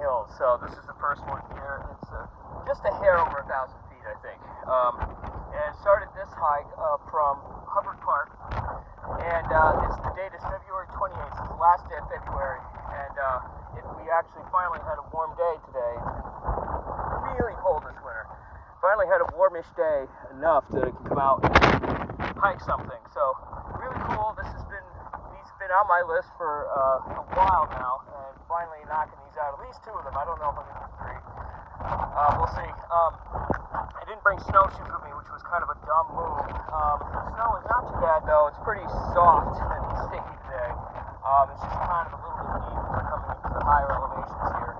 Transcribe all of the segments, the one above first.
hills. So this is the first one here. It's just a hair over 1,000 feet, I think. And started this hike from Hubbard Park, and the date is February 28th. It's the last day of February, and we actually finally had a warm day today. It's been really cold this winter. Finally had a warmish day enough to come out and hike something. So really cool. These have been on my list for a while now, and finally knocking these out. At least 2 of them. I don't know if I'm gonna do 3. We'll see. I didn't bring snowshoes with me, which was kind of a dumb move. The snow is not too bad though. It's pretty soft and sticky today. It's just kind of a little bit deep for coming into the higher elevations here.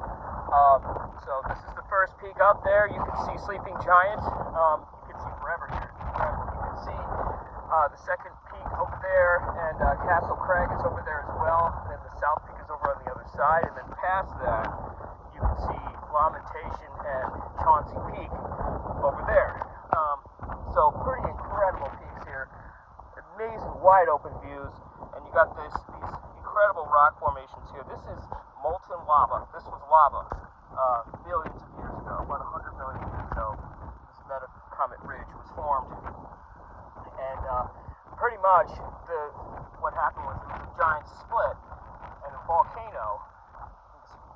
So this is the first peak up there. You can see Sleeping Giant. You can see forever here. You can see the second peak over there, and Castle Craig is over there as well. And then the south peak is over on the other side, and then past that you can see Lamentation and Chauncey Peak over there. So pretty incredible peaks here. Amazing wide open views, and you got these incredible rock formations here. This is molten lava. This was lava millions of years ago, about 100 million years ago. This Metacomet Ridge was formed, and pretty much what happened was there was a giant split and a volcano.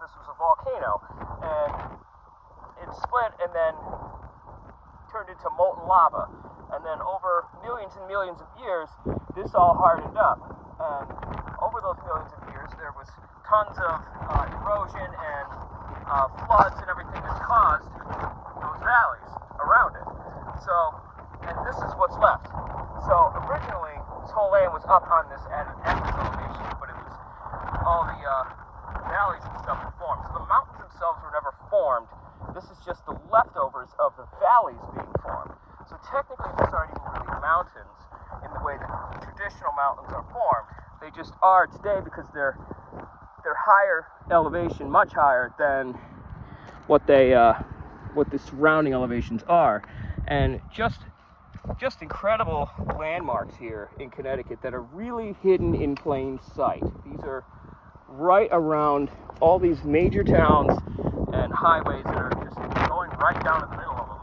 This was a volcano, and it split and then turned into molten lava, and then over millions and millions of years this all hardened up, and over those millions of years there was tons of erosion and floods and everything that caused those valleys around it. So, and this is what's left. So originally this whole land was up on this at this elevation, but it was all the valleys and stuff that formed. So the mountains themselves were never formed. This is just the leftovers of the valleys being formed. So technically these aren't even really mountains in the way that traditional mountains are formed. They just are today because they're higher elevation, much higher than what the surrounding elevations are. And just incredible landmarks here in Connecticut that are really hidden in plain sight. These are right around all these major towns and highways that are just going right down in the middle of them.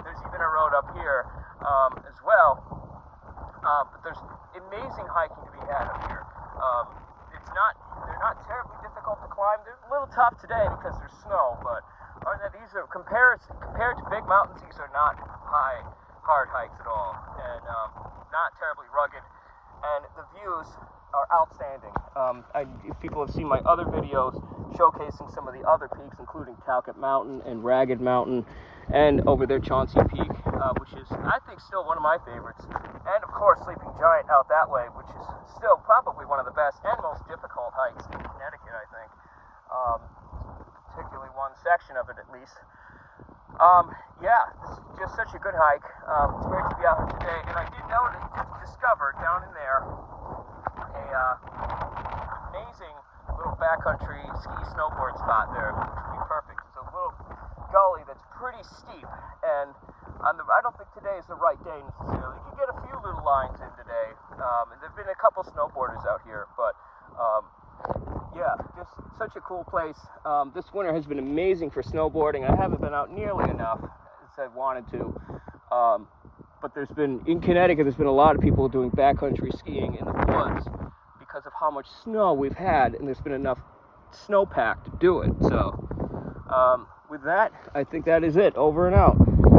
There's even a road up here as well, but there's amazing hiking to be had up here. They're not terribly difficult to climb. They're a little tough today because there's snow, but these are compared to big mountains. These are not hard hikes at all, and not terribly rugged, and the views are outstanding. If people have seen my other videos showcasing some of the other peaks, including Talcott Mountain and Ragged Mountain, and over there Chauncey Peak, which is, I think, still one of my favorites, and of course Sleeping Giant out that way, which is still probably one of the best and most difficult hikes in Connecticut, I think, particularly one section of it at least. Yeah, this is just such a good hike. It's great to be out here today, and I did discover down in there amazing little backcountry ski snowboard spot there, which would be perfect. It's a little gully that's pretty steep, and I don't think today is the right day necessarily. You can get a few little lines in today, and there've been a couple snowboarders out here, but yeah, just such a cool place. This winter has been amazing for snowboarding. I haven't been out nearly enough as I wanted to, but in Connecticut, there's been a lot of people doing backcountry skiing in the woods because of how much snow we've had, and there's been enough snowpack to do it. So with that, I think that is it. Over and out.